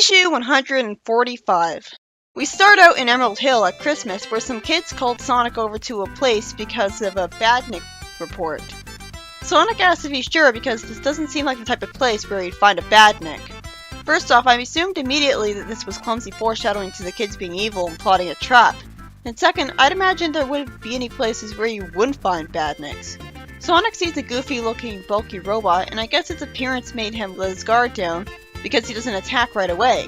Issue 145. We start out in Emerald Hill at Christmas where some kids called Sonic over to a place because of a badnik report. Sonic asks if he's sure because this doesn't seem like the type of place where he'd find a badnik. First off, I assumed immediately that this was clumsy foreshadowing to the kids being evil and plotting a trap. And second, I'd imagine there wouldn't be any places where you wouldn't find badniks. Sonic sees a goofy-looking, bulky robot, and I guess its appearance made him let his guard down because he doesn't attack right away.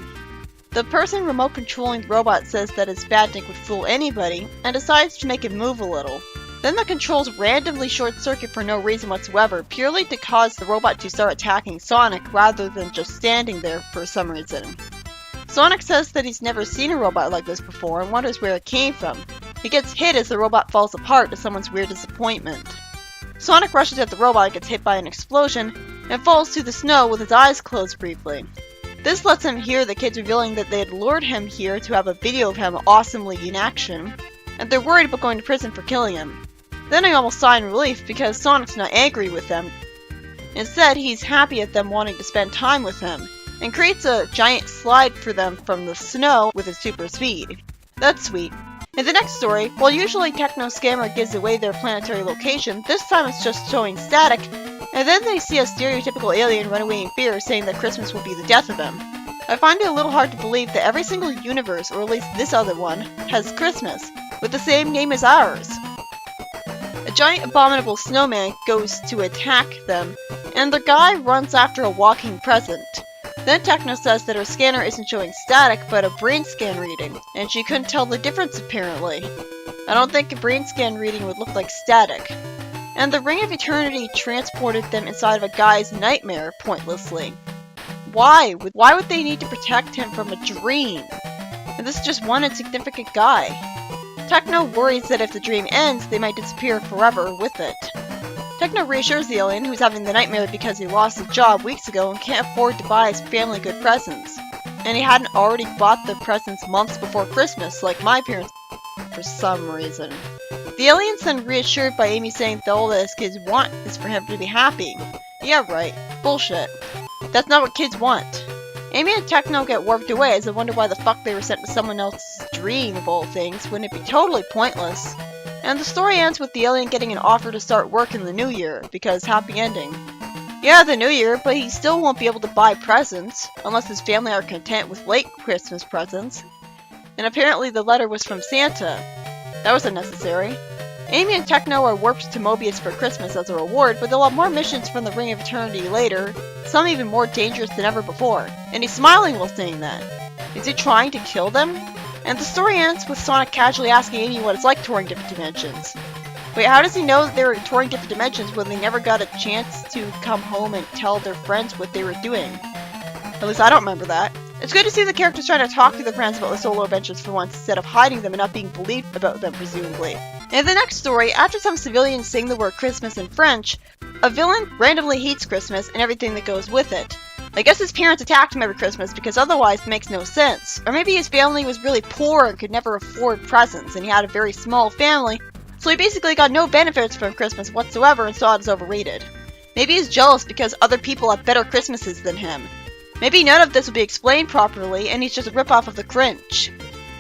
The person remote controlling the robot says that his badnik would fool anybody, and decides to make it move a little. Then the controls randomly short-circuit for no reason whatsoever, purely to cause the robot to start attacking Sonic rather than just standing there for some reason. Sonic says that he's never seen a robot like this before and wonders where it came from. He gets hit as the robot falls apart to someone's weird disappointment. Sonic rushes at the robot and gets hit by an explosion, and falls to the snow with his eyes closed briefly. This lets him hear the kids revealing that they had lured him here to have a video of him awesomely in action, and they're worried about going to prison for killing him. Then I almost sigh in relief because Sonic's not angry with them. Instead, he's happy at them wanting to spend time with him, and creates a giant slide for them from the snow with his super speed. That's sweet. In the next story, while usually Techno Scammer gives away their planetary location, this time it's just showing static, and then they see a stereotypical alien run away in fear saying that Christmas will be the death of him. I find it a little hard to believe that every single universe, or at least this other one, has Christmas, with the same name as ours. A giant abominable snowman goes to attack them, and the guy runs after a walking present. Then Techno says that her scanner isn't showing static, but a brain scan reading, and she couldn't tell the difference apparently. I don't think a brain scan reading would look like static. And the Ring of Eternity transported them inside of a guy's nightmare, pointlessly. Why? Why would they need to protect him from a dream? And this is just one insignificant guy. Techno worries that if the dream ends, they might disappear forever with it. Techno reassures the alien, who's having the nightmare because he lost his job weeks ago and can't afford to buy his family good presents. And he hadn't already bought the presents months before Christmas, like my parents for some reason. The alien's then reassured by Amy saying that all that his kids want is for him to be happy. Yeah, right. Bullshit. That's not what kids want. Amy and Techno get warped away as they wonder why the fuck they were sent to someone else's dream of all things. Wouldn't it be totally pointless? And the story ends with the alien getting an offer to start work in the new year, because happy ending. Yeah, the new year, but he still won't be able to buy presents, unless his family are content with late Christmas presents. And apparently the letter was from Santa. That was unnecessary. Amy and Techno are warped to Mobius for Christmas as a reward, but they'll have more missions from the Ring of Eternity later, some even more dangerous than ever before. And he's smiling while saying that. Is he trying to kill them? And the story ends with Sonic casually asking Amy what it's like touring different dimensions. Wait, how does he know that they were touring different dimensions when they never got a chance to come home and tell their friends what they were doing? At least I don't remember that. It's good to see the characters trying to talk to their friends about the solo adventures for once instead of hiding them and not being believed about them, presumably. In the next story, after some civilians sing the word Christmas in French, a villain randomly hates Christmas and everything that goes with it. I guess his parents attacked him every Christmas because otherwise it makes no sense. Or maybe his family was really poor and could never afford presents, and he had a very small family, so he basically got no benefits from Christmas whatsoever and saw it as overrated. Maybe he's jealous because other people have better Christmases than him. Maybe none of this will be explained properly, and he's just a ripoff of the Grinch.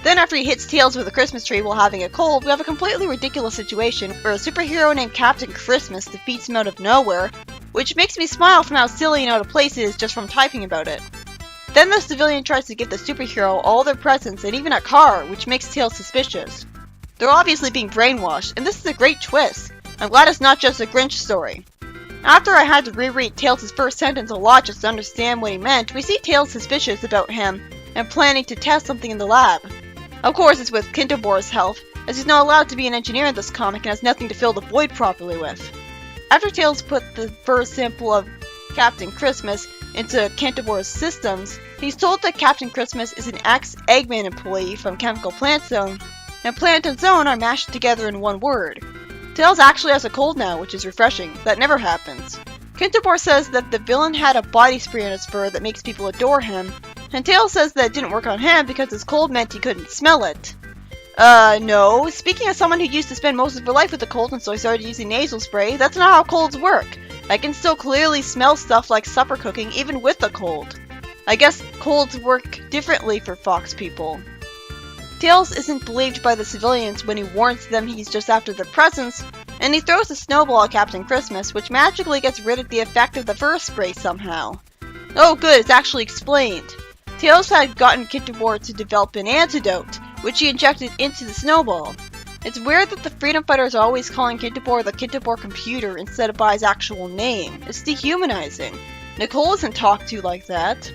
Then after he hits Tails with a Christmas tree while having a cold, we have a completely ridiculous situation where a superhero named Captain Christmas defeats him out of nowhere, which makes me smile from how silly and out of place it is just from typing about it. Then the civilian tries to give the superhero all their presents and even a car, which makes Tails suspicious. They're obviously being brainwashed, and this is a great twist. I'm glad it's not just a Grinch story. After I had to reread Tails' first sentence a lot just to understand what he meant, we see Tails suspicious about him and planning to test something in the lab. Of course, it's with Kintobor's help, as he's not allowed to be an engineer in this comic and has nothing to fill the void properly with. After Tails put the first sample of Captain Christmas into Kintobor's systems, he's told that Captain Christmas is an ex-Eggman employee from Chemical Plant Zone, and Plant and Zone are mashed together in one word. Tails actually has a cold now, which is refreshing. That never happens. Kintobor says that the villain had a body spray on his fur that makes people adore him, and Tails says that it didn't work on him because his cold meant he couldn't smell it. No. Speaking as someone who used to spend most of her life with a cold and so I started using nasal spray, that's not how colds work. I can still clearly smell stuff like supper cooking even with a cold. I guess colds work differently for fox people. Tails isn't believed by the civilians when he warns them he's just after their presents, and he throws a snowball at Captain Christmas, which magically gets rid of the effect of the first spray somehow. Oh good, it's actually explained. Tails had gotten Kintobor to develop an antidote, which he injected into the snowball. It's weird that the freedom fighters are always calling Kintobor the Kintobor computer instead of by his actual name. It's dehumanizing. Nicole isn't talked to like that.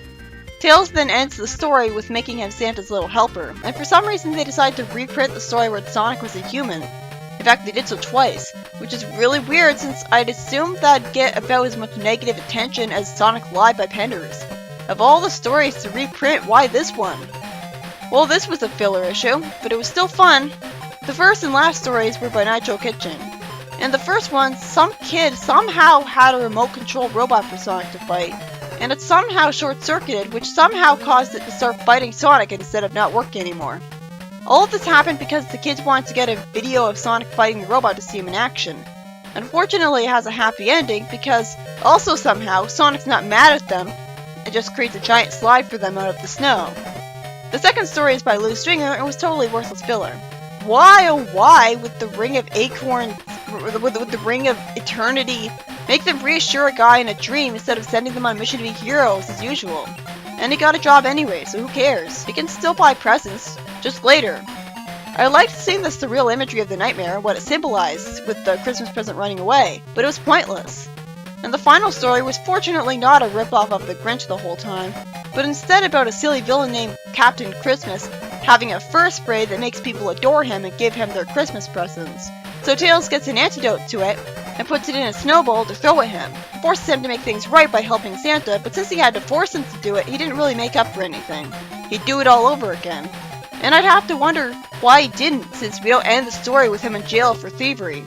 Tails then ends the story with making him Santa's little helper, and for some reason they decide to reprint the story where Sonic was a human. In fact, they did so twice, which is really weird since I'd assumed that'd get about as much negative attention as Sonic Live by Penders. Of all the stories to reprint, why this one? Well, this was a filler issue, but it was still fun. The first and last stories were by Nitro Kitchen. In the first one, some kid somehow had a remote control robot for Sonic to fight, and it somehow short-circuited, which somehow caused it to start fighting Sonic instead of not working anymore. All of this happened because the kids wanted to get a video of Sonic fighting the robot to see him in action. Unfortunately, it has a happy ending because, also somehow, Sonic's not mad at them, and just creates a giant slide for them out of the snow. The second story is by Lou Stringer and was totally worthless filler. Why, oh why, with the Ring of Acorns, with the Ring of Eternity, make them reassure a guy in a dream instead of sending them on a mission to be heroes as usual? And he got a job anyway, so who cares? He can still buy presents, just later. I liked seeing the surreal imagery of the nightmare and what it symbolized with the Christmas present running away, but it was pointless. And the final story was fortunately not a ripoff of The Grinch the whole time, but instead about a silly villain named Captain Christmas having a fur spray that makes people adore him and give him their Christmas presents. So Tails gets an antidote to it and puts it in a snowball to throw at him. It forces him to make things right by helping Santa, but since he had to force him to do it, he didn't really make up for anything. He'd do it all over again. And I'd have to wonder why he didn't, since we don't end the story with him in jail for thievery.